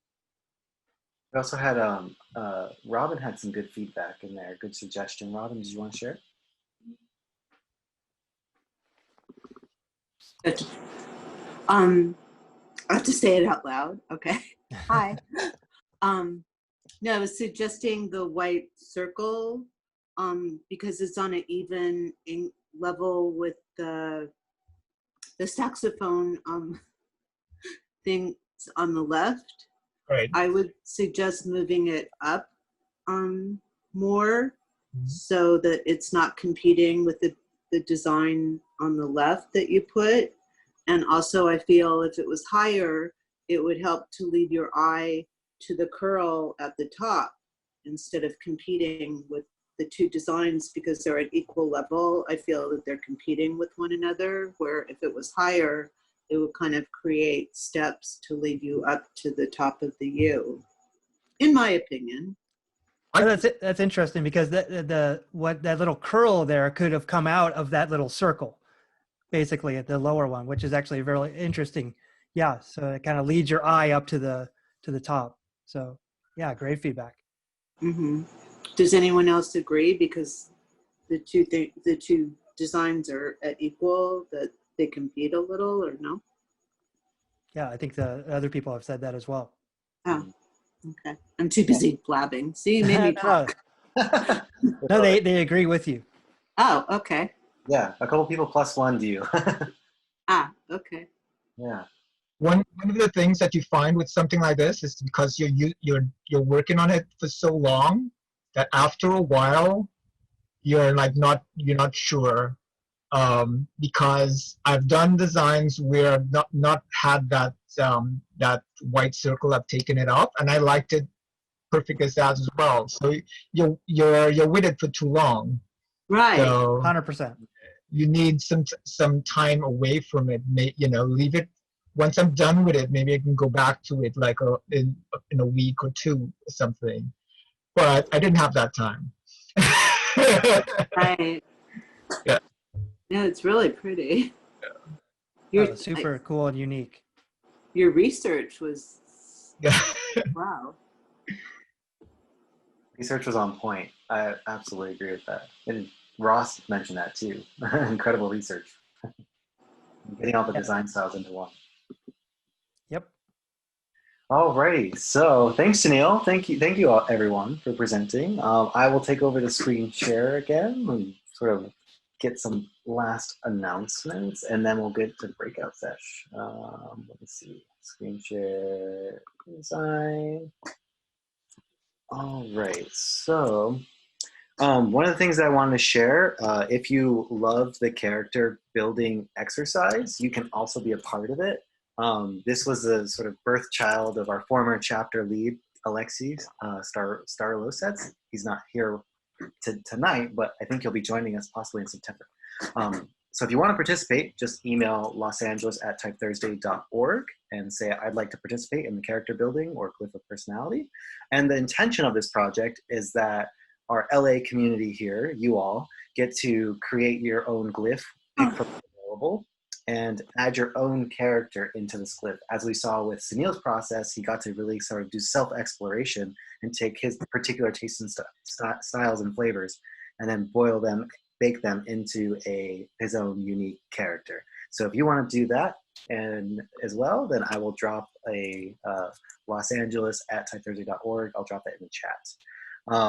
We also had Robin had some good feedback in there. Good suggestion. Robin, did you want to share? Good. I have to say it out loud. Okay. Hi. No, I was suggesting the white circle because it's on an even level with the saxophone thing on the left. Right. I would suggest moving it up more so that it's not competing with the design on the left that you put. And also I feel if it was higher, it would help to lead your eye to the curl at the top instead of competing with the two designs because they're at equal level. I feel that they're competing with one another, where if it was higher, it would kind of create steps to lead you up to the top of the U, in my opinion. Oh, that's interesting because that little curl there could have come out of that little circle, basically at the lower one, which is actually very interesting. Yeah, so it kind of leads your eye up to the top. So yeah, great feedback. Mm-hmm. Does anyone else agree? Because the two designs are at equal, that they compete a little, or no? Yeah, I think the other people have said that as well. Oh, okay. I'm too busy blabbing. See, you made me talk. No, they agree with you. Oh, okay. Yeah, a couple people plus one to you. Okay. Yeah. One of the things that you find with something like this is because you're working on it for so long that after a while you're not sure, because I've done designs where I've not had that that white circle. I've taken it off and I liked it perfect as that as well. So you're with it for too long. Right. So 100%. you need some time away from it. Leave it. Once I'm done with it, maybe I can go back to it like in a week or two or something. But I didn't have that time. Right. Yeah. Yeah, it's really pretty. Yeah. Super cool and unique. Your research was Yeah. wow. Research was on point. I absolutely agree with that. And Ross mentioned that too. Incredible research. Getting all the design styles into one. Yep. All right. So thanks, Sunil. Thank you all, everyone, for presenting. I will take over the screen share again and sort of get some last announcements, and then we'll get to breakout sesh. Let me see. Screen share design. All right. So one of the things that I wanted to share, if you love the character building exercise, you can also be a part of it. This was a sort of birth child of our former chapter lead, Alexis Starlosets. He's not here tonight, but I think he'll be joining us possibly in September. So if you want to participate, just email losangeles@typethursday.org and say, I'd like to participate in the character building or glyph of personality. And the intention of this project is that our LA community here, you all, get to create your own glyph, pick from available, and add your own character into this glyph. As we saw with Sunil's process, he got to really sort of do self-exploration and take his particular tastes and styles and flavors, and then boil them, bake them into his own unique character. So if you want to do that and as well, then I will drop a losangeles@typethursday.org. I'll drop that in the chat.